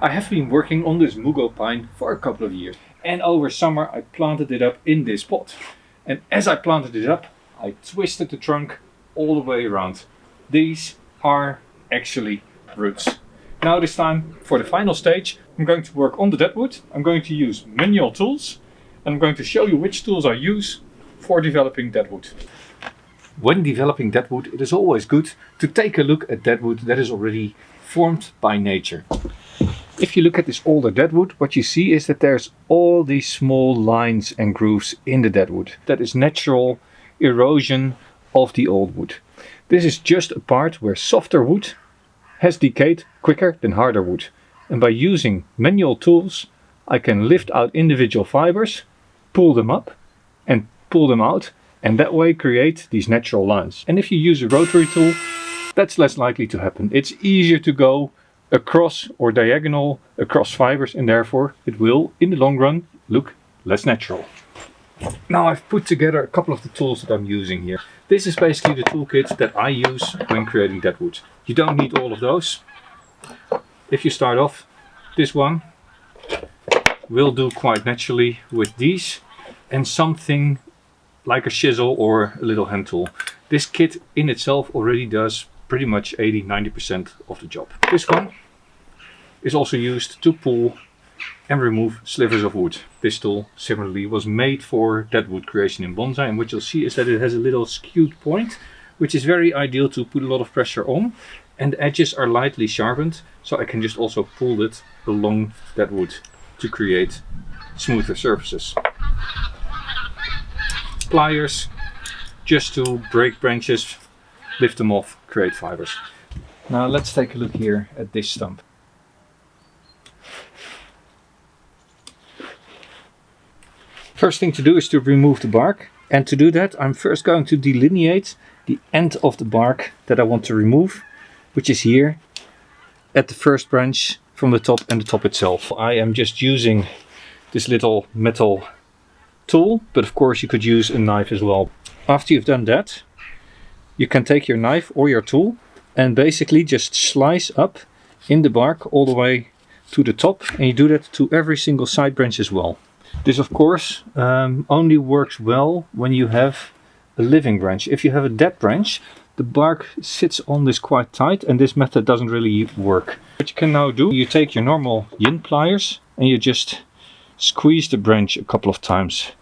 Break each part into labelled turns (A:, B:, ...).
A: I have been working on this Mugo Pine for a couple of years, and over summer I planted it up in this pot. And as I planted it up, I twisted the trunk all the way around. These are actually roots. Now this time, for the final stage, I'm going to work on the Deadwood. I'm going to use manual tools, and I'm going to show you which tools I use for developing Deadwood. When developing Deadwood, it is always good to take a look at Deadwood that is already formed by nature. If you look at this older Deadwood, what you see is that there's all these small lines and grooves in the Deadwood. That is natural erosion of the old wood. This is just a part where softer wood has decayed quicker than harder wood. And by using manual tools, I can lift out individual fibers, pull them up and pull them out, and that way create these natural lines. And if you use a rotary tool, that's less likely to happen. It's easier to go across or diagonal across fibers, and therefore it will in the long run look less natural. Now I've put together a couple of the tools that I'm using here. This is basically the toolkit that I use when creating Deadwood. You don't need all of those. If you start off, this one will do quite naturally with these and something like a chisel or a little hand tool. This kit in itself already does pretty much 80-90% of the job. This one is also used to pull and remove slivers of wood. This tool similarly was made for Deadwood creation in bonsai, and what you'll see is that it has a little skewed point, which is very ideal to put a lot of pressure on, and the edges are lightly sharpened, so I can just also pull it along that wood to create smoother surfaces. Pliers, just to break branches, lift them off, create fibers. Now let's take a look here at this stump. First thing to do is to remove the bark, and to do that I'm first going to delineate the end of the bark that I want to remove, which is here at the first branch from the top and the top itself. I am just using this little metal tool, but of course you could use a knife as well. After you've done that, you can take your knife or your tool and basically just slice up in the bark all the way to the top, and you do that to every single side branch as well. This of course only works well when you have a living branch. If you have a dead branch, the bark sits on this quite tight, and this method doesn't really work. What you can now do, you take your normal yin pliers and you just squeeze the branch a couple of times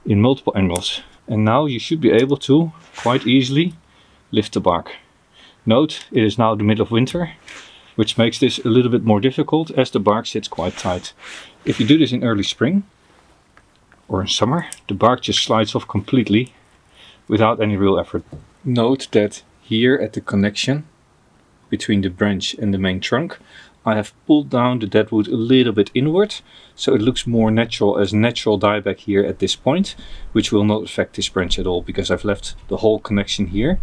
A: in multiple angles. And now you should be able to quite easily lift the bark. Note, it is now the middle of winter, which makes this a little bit more difficult as the bark sits quite tight. If you do this in early spring or in summer, the bark just slides off completely without any real effort. Note that here at the connection between the branch and the main trunk, I have pulled down the Deadwood a little bit inward, so it looks more natural as natural dieback here at this point, which will not affect this branch at all because I've left the whole connection here.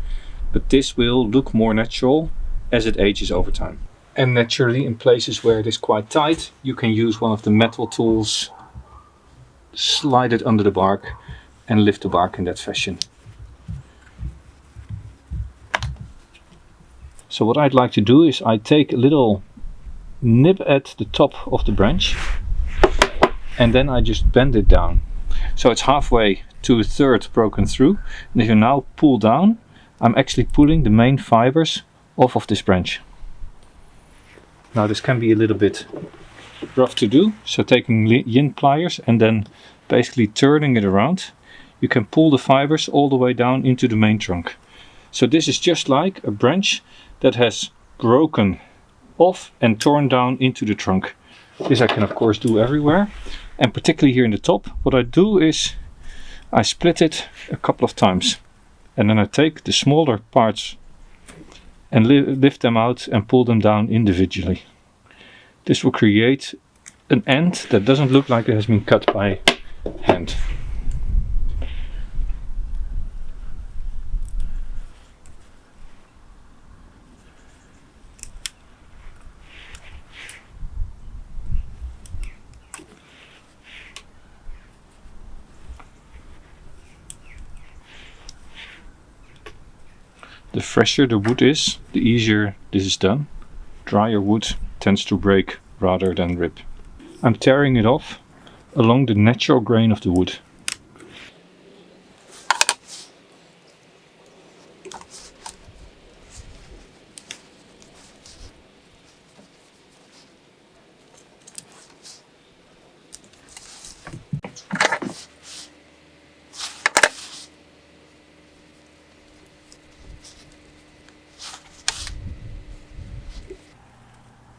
A: But this will look more natural as it ages over time. And naturally, in places where it is quite tight, you can use one of the metal tools, slide it under the bark and lift the bark in that fashion. So what I'd like to do is I take a little nib at the top of the branch and then I just bend it down. So it's halfway to a third broken through, and if you now pull down, I'm actually pulling the main fibers off of this branch. Now this can be a little bit rough to do, so taking yin pliers and then basically turning it around, you can pull the fibers all the way down into the main trunk. So this is just like a branch that has broken off and torn down into the trunk. This I can of course do everywhere, and particularly here in the top. What I do is I split it a couple of times, and then I take the smaller parts and lift them out and pull them down individually. This will create an end that doesn't look like it has been cut by hand. The fresher the wood is, the easier this is done. Drier wood tends to break rather than rip. I'm tearing it off along the natural grain of the wood.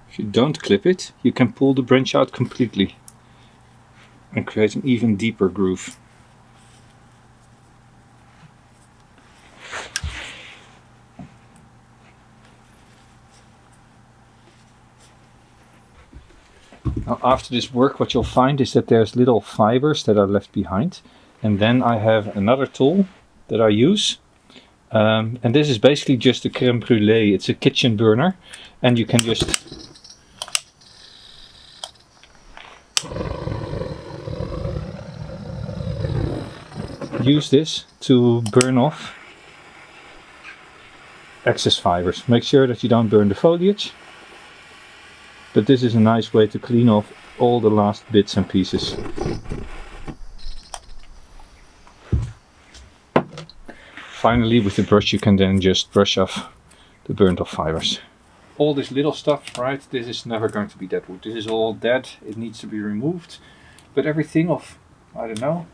A: If you don't clip it, you can pull the branch out completely and create an even deeper groove. Now after this work, what you'll find is that there's little fibers that are left behind, and then I have another tool that I use, and this is basically just a crème brûlée. It's a kitchen burner, and you can just use this to burn off excess fibers. Make sure that you don't burn the foliage, but this is a nice way to clean off all the last bits and pieces. Finally, with the brush you can then just brush off the burnt off fibers. All this little stuff, right, this is never going to be deadwood. This is all dead, it needs to be removed. But everything of, I don't know,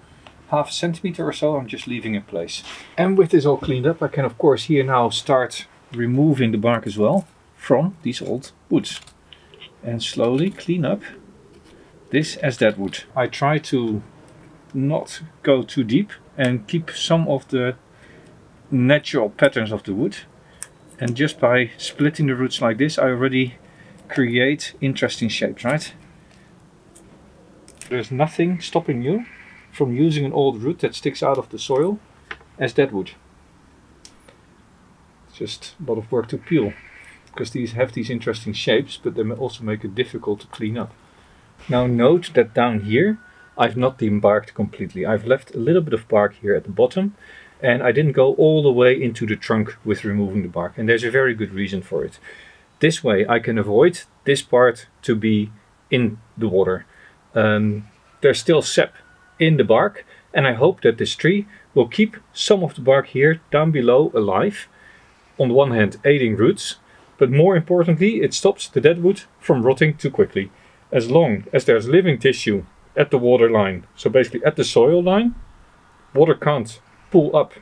A: half a centimeter or so, I'm just leaving in place. And with this all cleaned up, I can of course here now start removing the bark as well from these old woods. And slowly clean up this as deadwood. I try to not go too deep and keep some of the natural patterns of the wood. And just by splitting the roots like this, I already create interesting shapes, right? There's nothing stopping you from using an old root that sticks out of the soil as deadwood. It's just a lot of work to peel, because these have these interesting shapes, but they also make it difficult to clean up. Now note that down here I've not debarked completely. I've left a little bit of bark here at the bottom, and I didn't go all the way into the trunk with removing the bark, and there's a very good reason for it. This way I can avoid this part to be in the water. There's still sap in the bark, and I hope that this tree will keep some of the bark here down below alive. On the one hand aiding roots, but more importantly it stops the deadwood from rotting too quickly. As long as there's living tissue at the water line, so basically at the soil line, water can't pull up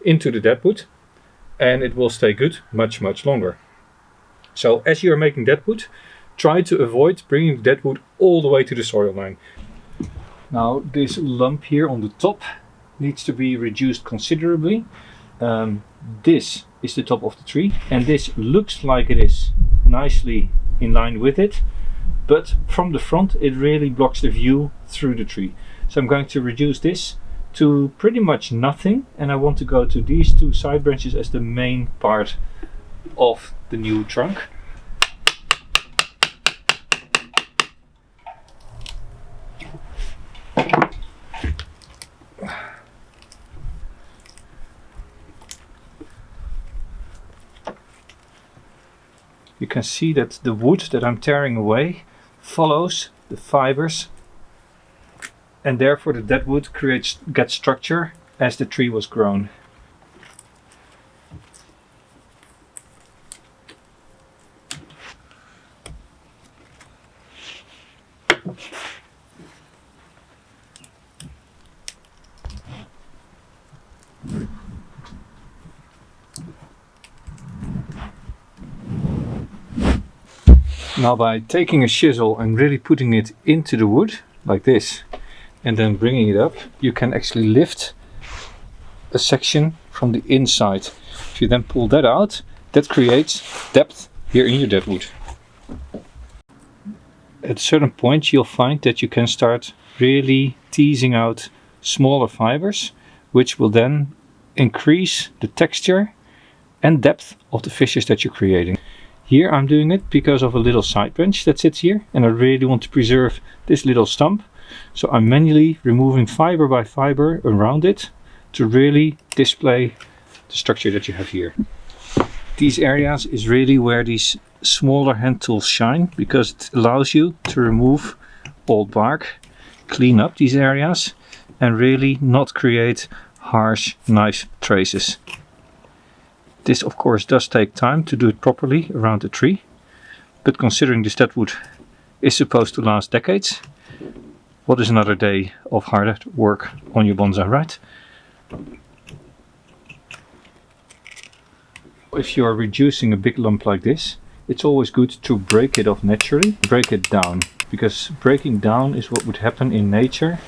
A: into the deadwood, and it will stay good much longer. So as you are making deadwood, try to avoid bringing the deadwood all the way to the soil line. Now this lump here on the top needs to be reduced considerably. This is the top of the tree, and this looks like it is nicely in line with it, but from the front it really blocks the view through the tree. So I'm going to reduce this to pretty much nothing, and I want to go to these two side branches as the main part of the new trunk. You can see that the wood that I'm tearing away follows the fibers, and therefore the deadwood gets structure as the tree was grown. Now by taking a chisel and really putting it into the wood like this and then bringing it up, you can actually lift a section from the inside. If you then pull that out, that creates depth here in your deadwood. At a certain point you'll find that you can start really teasing out smaller fibers, which will then increase the texture and depth of the fissures that you're creating. Here I'm doing it because of a little side branch that sits here, and I really want to preserve this little stump. So I'm manually removing fiber by fiber around it to really display the structure that you have here. These areas is really where these smaller hand tools shine, because it allows you to remove old bark, clean up these areas, and really not create harsh knife traces. This of course does take time to do it properly around the tree, but considering this deadwood is supposed to last decades, what is another day of hard work on your bonsai, right? If you are reducing a big lump like this, it's always good to break it off naturally, break it down, because breaking down is what would happen in nature.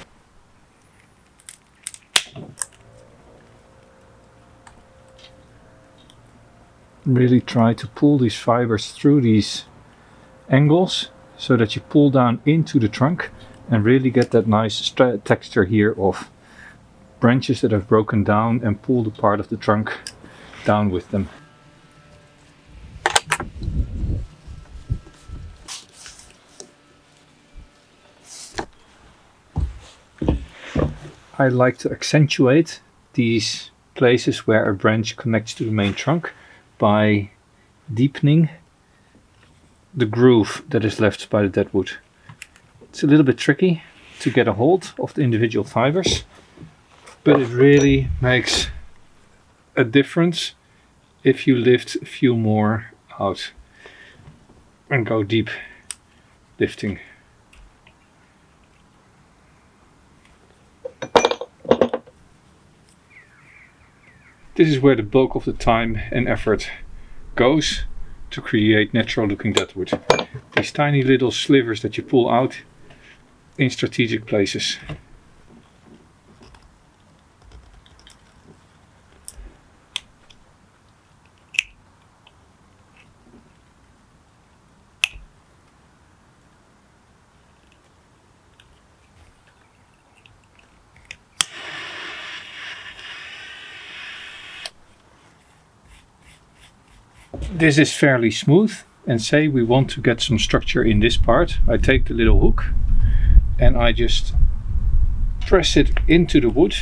A: Really try to pull these fibers through these angles so that you pull down into the trunk and really get that nice texture here of branches that have broken down, and pull the part of the trunk down with them. I like to accentuate these places where a branch connects to the main trunk by deepening the groove that is left by the deadwood. It's a little bit tricky to get a hold of the individual fibers, but it really makes a difference if you lift a few more out and go deep lifting. This is where the bulk of the time and effort goes to create natural looking deadwood. These tiny little slivers that you pull out in strategic places. This is fairly smooth, and say we want to get some structure in this part, I take the little hook and I just press it into the wood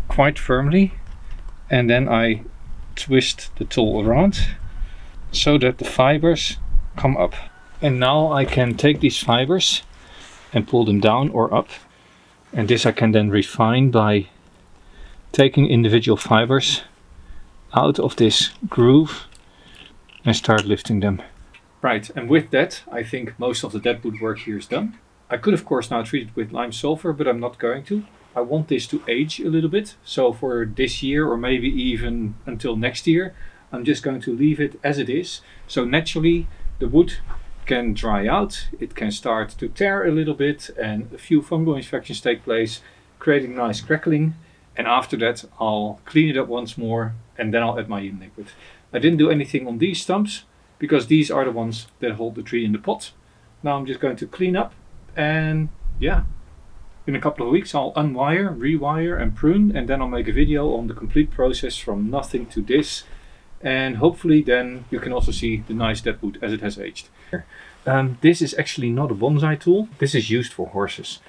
A: quite firmly, and then I twist the tool around so that the fibers come up. And now I can take these fibers and pull them down or up, and this I can then refine by taking individual fibers out of this groove and start lifting them. Right, and with that I think most of the deadwood work here is done. I could of course now treat it with lime sulfur, but I'm not going to. I want this to age a little bit, so for this year or maybe even until next year I'm just going to leave it as it is, so naturally the wood can dry out, it can start to tear a little bit, and a few fungal infections take place, creating nice crackling, and after that I'll clean it up once more and then I'll add my in liquid. I didn't do anything on these stumps because these are the ones that hold the tree in the pot. Now I'm just going to clean up, and yeah, in a couple of weeks I'll unwire, rewire and prune, and then I'll make a video on the complete process from nothing to this, and hopefully then you can also see the nice deadwood as it has aged. This is actually not a bonsai tool, this is used for horses.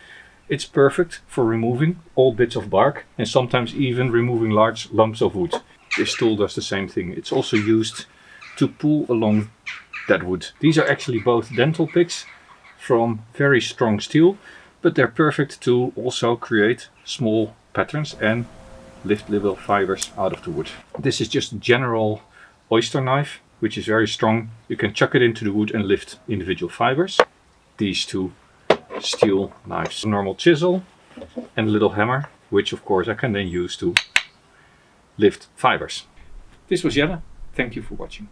A: It's perfect for removing all bits of bark and sometimes even removing large lumps of wood. This tool does the same thing. It's also used to pull along deadwood. These are actually both dental picks from very strong steel, but they're perfect to also create small patterns and lift little fibers out of the wood. This is just a general oyster knife, which is very strong. You can chuck it into the wood and lift individual fibers. These two steel knives, a normal chisel and a little hammer, which of course I can then use to lift fibers. This was Jelle. Thank you for watching.